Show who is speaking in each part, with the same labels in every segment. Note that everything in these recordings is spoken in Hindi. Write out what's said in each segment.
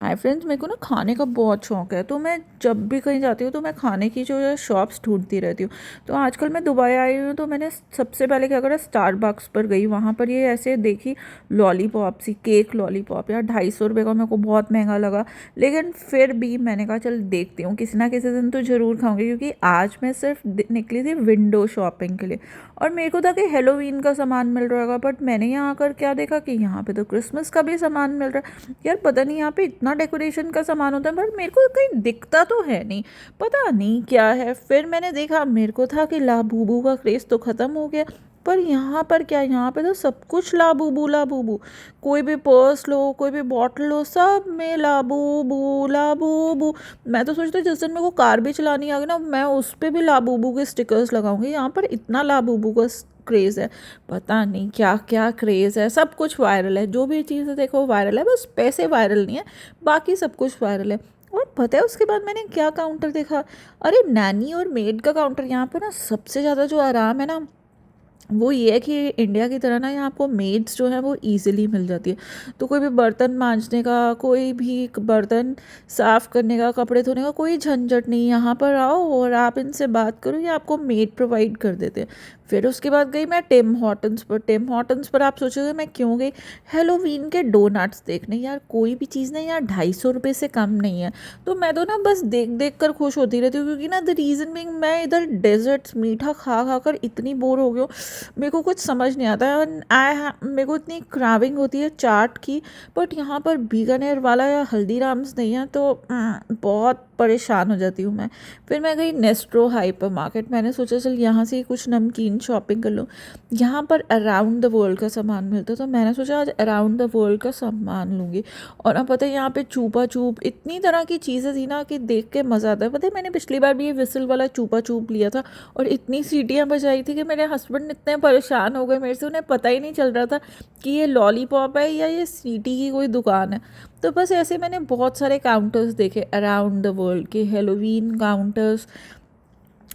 Speaker 1: हाय फ्रेंड्स, मेरे को ना खाने का बहुत शौक है। तो मैं जब भी कहीं जाती हूँ तो मैं खाने की जो है शॉप्स ढूंढती रहती हूँ। तो आजकल मैं दुबई आई हूँ तो मैंने सबसे पहले क्या करा, स्टारबक्स पर गई। वहाँ पर ये ऐसे देखी लॉलीपॉप सी, केक लॉलीपॉप यार, 250 रुपये का। मेरे को बहुत महंगा लगा, लेकिन फिर भी मैंने कहा चल देखती हूँ, किसी ना किसी दिन तो ज़रूर खाऊंगी। क्योंकि आज मैं सिर्फ निकली थी विंडो शॉपिंग के लिए, और मेरे को था कि हेलोवीन का सामान मिल रहा होगा, बट मैंने यहाँ आकर क्या देखा कि यहाँ पे तो क्रिसमस का भी सामान मिल रहा है। यार पता नहीं यहाँ पे इतना डेकोरेशन का सामान होता है, पर मेरे को कहीं दिखता तो है नहीं, पता नहीं क्या है। फिर मैंने देखा, मेरे को था कि लाबूबू का क्रेज़ तो ख़त्म हो गया, पर यहाँ पर क्या, यहाँ पे तो सब कुछ लाबूबू लाबूबू। कोई भी पर्स लो, कोई भी बॉटल लो, सब में लाबूबू लाबूबू। मैं तो सोचती हूँ जिस दिन मेरे को कार भी चलानी आ गई ना, मैं उस पर भी लाबूबू के स्टिकर्स लगाऊंगी। यहाँ पर इतना लाबूबू का क्रेज़ है, पता नहीं क्या क्या क्रेज़ है। सब कुछ वायरल है, जो भी चीज़ें देखो वायरल है, बस पैसे वायरल नहीं है, बाकी सब कुछ वायरल है। और पता है उसके बाद मैंने क्या काउंटर देखा, अरे नैनी और मेड का काउंटर। यहाँ पर ना सबसे ज़्यादा जो आराम है ना, वो ये है कि इंडिया की तरह ना यहाँ आपको मेड्स जो है वो इजीली मिल जाती है। तो कोई भी बर्तन मांजने का, कोई भी बर्तन साफ़ करने का, कपड़े धोने का कोई झंझट नहीं। यहाँ पर आओ और आप इनसे बात करो, ये आपको मेड प्रोवाइड कर देते हैं। फिर उसके बाद गई मैं टिम हॉटन्स पर। टिम हॉटन्स पर आप सोचोगे मैं क्यों गई, हेलोवीन के डोनट्स देखने। यार कोई भी चीज़ ना यार 250 रुपये से कम नहीं है। तो मैं तो ना बस देख देख कर खुश होती रहती हूँ, क्योंकि ना द रीज़न बिंग मैं इधर डेजर्ट्स मीठा खा खा कर इतनी बोर हो गई हूँ। मेरे को कुछ समझ नहीं आता है। मेरे को इतनी क्राविंग होती है चाट की, बट यहाँ पर बीकानेर वाला या हल्दीराम्स नहीं है, तो बहुत परेशान हो जाती हूँ मैं। फिर मैं गई नेस्ट्रो हाइपर मार्केट। मैंने सोचा चल यहाँ से कुछ नमकीन शॉपिंग कर लूँ। यहाँ पर अराउंड द वर्ल्ड का सामान मिलता है, तो मैंने सोचा आज अराउंड द वर्ल्ड का सामान लूँगी। और अब पता है यहाँ पे चूपा चूप, इतनी तरह की चीज़ें थी ना कि देख के मज़ा आता है। पता है मैंने पिछली बार भी ये विसल वाला चूपा चूप लिया था, और इतनी सीटियाँ बजाई थी कि मेरे हस्बैंड इतने परेशान हो गए मेरे से, उन्हें पता ही नहीं चल रहा था कि ये लॉलीपॉप है या ये सीटी की कोई दुकान है। तो बस ऐसे मैंने बहुत सारे काउंटर्स देखे अराउंड द वर्ल्ड के, हेलोवीन काउंटर्स।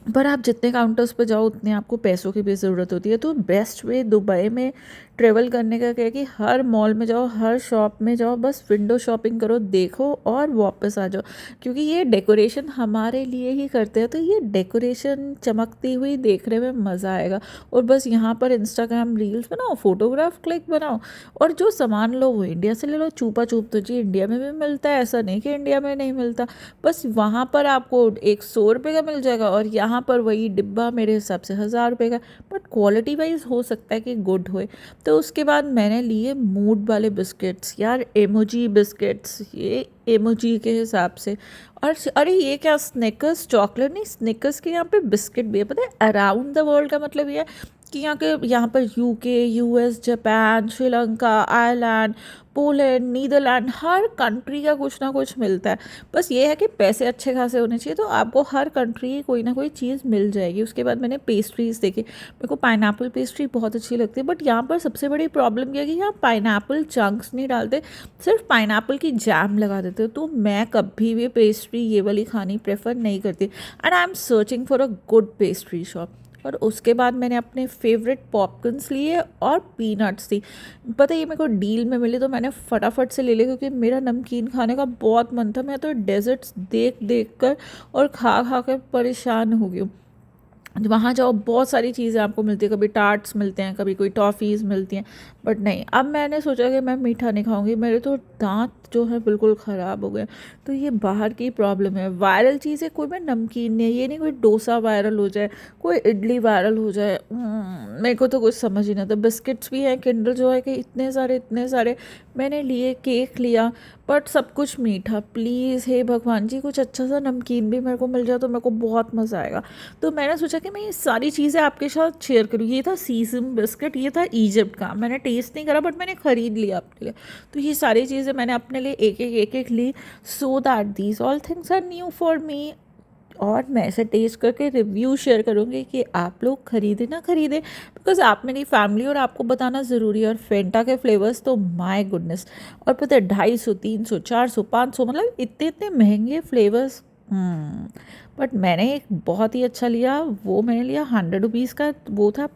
Speaker 1: पर आप जितने काउंटर्स पे जाओ उतने आपको पैसों की भी ज़रूरत होती है। तो बेस्ट वे दुबई में ट्रेवल करने का क्या है कि हर मॉल में जाओ, हर शॉप में जाओ, बस विंडो शॉपिंग करो, देखो और वापस आ जाओ। क्योंकि ये डेकोरेशन हमारे लिए ही करते हैं, तो ये डेकोरेशन चमकती हुई देखने में मज़ा आएगा। और बस यहाँ पर इंस्टाग्राम रील्स बनाओ, फोटोग्राफ क्लिक बनाओ, और जो सामान लो वो इंडिया से ले लो। चूपा चूप तो जी इंडिया में भी मिलता है, ऐसा नहीं कि इंडिया में नहीं मिलता। बस वहाँ पर आपको 100 रुपये का मिल जाएगा, और यहाँ पर वही डिब्बा मेरे हिसाब से 1000 रुपये का। बट क्वालिटी वाइज हो सकता है कि गुड होए। तो उसके बाद मैंने लिए मूड वाले बिस्किट्स, यार एमोजी बिस्किट्स, ये एमोजी के हिसाब से। और अरे ये क्या, स्निकर्स चॉकलेट नहीं, स्निकर्स के यहाँ पे बिस्किट भी है। पता है अराउंड द वर्ल्ड का मतलब ये है कि यहाँ पर UK, US, Japan, Sri Lanka, Ireland, Poland, Netherlands, हर कंट्री का कुछ ना कुछ मिलता है। बस ये है कि पैसे अच्छे खासे होने चाहिए, तो आपको हर कंट्री की कोई ना कोई चीज़ मिल जाएगी। उसके बाद मैंने पेस्ट्रीज़ देखी, मेरे को पाइनएप्पल पेस्ट्री बहुत अच्छी लगती है। बट यहाँ पर सबसे बड़ी प्रॉब्लम यह है कि यहाँ पाइनएप्पल चंक्स नहीं डालते, सिर्फ पाइनएप्पल की जैम लगा देते हो। तो मैं कभी भी पेस्ट्री ये वाली खानी प्रेफर नहीं करती, and I am searching for a good pastry shop. और उसके बाद मैंने अपने फेवरेट पॉपकॉर्न्स लिए और पीनट्स थी। पता है ये मेरे को डील में मिली, तो मैंने फटाफट से ले ली, क्योंकि मेरा नमकीन खाने का बहुत मन था। मैं तो डेजर्ट्स देख देख कर और खा खा कर परेशान हो गई हूँ। वहाँ जाओ बहुत सारी चीज़ें आपको मिलती है, कभी टार्ट्स मिलते हैं, कभी कोई टॉफ़ीज़ मिलती हैं। बट नहीं, अब मैंने सोचा कि मैं मीठा नहीं खाऊंगी, मेरे तो दांत जो है बिल्कुल ख़राब हो गए। तो ये बाहर की प्रॉब्लम है। वायरल चीज़ें कोई में नमकीन नहीं है, ये नहीं कोई डोसा वायरल हो जाए, कोई इडली वायरल हो जाए। मेरे को तो कुछ समझ ही नहीं आता। बिस्किट्स भी हैं, किंडर जो है कि इतने सारे मैंने लिए, केक लिया, बट सब कुछ मीठा। प्लीज़ हे भगवान जी, कुछ अच्छा सा नमकीन भी मेरे को मिल जाए तो मेरे को बहुत मज़ा आएगा। तो मैंने सोचा कि मैं ये सारी चीज़ें आपके साथ शेयर करूँ। ये था सीज़म बिस्किट, ये था इजिप्ट का, मैंने टेस्ट नहीं करा बट मैंने ख़रीद लिया आपके लिए। तो ये सारी चीज़ें मैंने अपने लिए एक एक ली, so that these all things are new for me. और मैं इसे टेस्ट करके रिव्यू शेयर करूँगी कि आप लोग खरीदें ना खरीदें, बिकॉज आप मेरी फैमिली और आपको बताना ज़रूरी है। और फेंटा के फ्लेवर्स तो माय गुडनेस, और पता है 250, 300, 400, 500, मतलब इतने इतने महंगे फ्लेवर्स। बट मैंने एक बहुत ही अच्छा लिया, वो मैंने लिया 100 रुपीज़ का। वो था,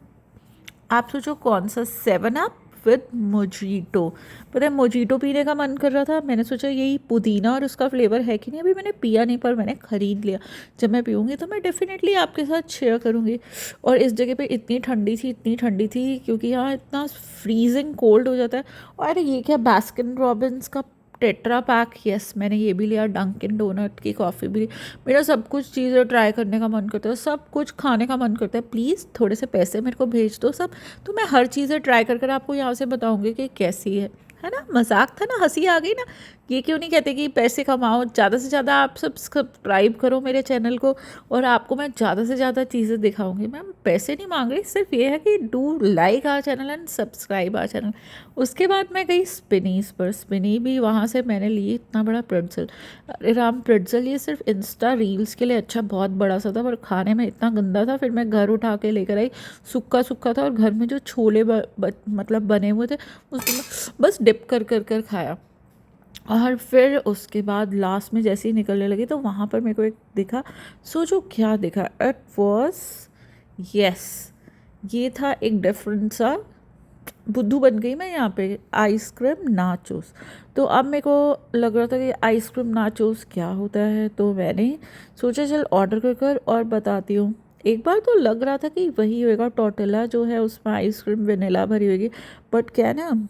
Speaker 1: आप सोचो कौन सा, 7 अप विद मोजीटो। पता है मोजीटो पीने का मन कर रहा था, मैंने सोचा यही पुदीना और उसका फ्लेवर है कि नहीं, अभी मैंने पिया नहीं पर मैंने ख़रीद लिया। जब मैं पीऊँगी तो मैं डेफिनेटली आपके साथ शेयर करूँगी। और इस जगह पे इतनी ठंडी थी, इतनी ठंडी थी, क्योंकि यहाँ इतना फ्रीजिंग कोल्ड हो जाता है। और ये क्या, बास्किन रॉबिन्स का टेट्रा पैक, यस मैंने ये भी लिया। डंकिन डोनट की कॉफ़ी भी ली। मेरा सब कुछ चीज़ें ट्राई करने का मन करता है, सब कुछ खाने का मन करता है। प्लीज़ थोड़े से पैसे मेरे को भेज दो सब, तो मैं हर चीज़ें ट्राई कर कर आपको यहाँ से बताऊँगी कि कैसी है ना। मजाक था ना, हंसी आ गई ना। ये क्यों नहीं कहते कि पैसे कमाओ, ज़्यादा से ज़्यादा आप सब्सक्राइब करो मेरे चैनल को, और आपको मैं ज़्यादा से ज़्यादा चीज़ें दिखाऊंगी। मैम पैसे नहीं मांग रही, सिर्फ ये है कि do like our channel and subscribe our channel. उसके बाद मैं गई स्पिनीज़ पर। स्पिनी भी वहाँ से मैंने ली इतना बड़ा प्रेट्ज़ल। अरे राम, प्रेट्ज़ल ये सिर्फ इंस्टा रील्स के लिए अच्छा बहुत बड़ा सा था, पर खाने में इतना गंदा था। फिर मैं घर उठा के लेकर आई, सूखा सूखा था, और घर में जो छोले मतलब बने हुए थे उसमें बस डिप कर कर कर खाया। और फिर उसके बाद लास्ट में जैसे ही निकलने लगी तो वहाँ पर मेरे को एक दिखा। सोचो क्या दिखा, इट वॉज, यस, ये था एक डिफरेंट सा, बुद्धू बन गई मैं यहाँ पे, आइसक्रीम नाचोस। तो अब मेरे को लग रहा था कि आइसक्रीम नाचोस क्या होता है, तो मैंने सोचा चल ऑर्डर कर कर और बताती हूँ। एक बार तो लग रहा था कि वही होएगा, टोर्टिला जो है उसमें आइसक्रीम वेनिला भरी होगी, बट क्या है ना,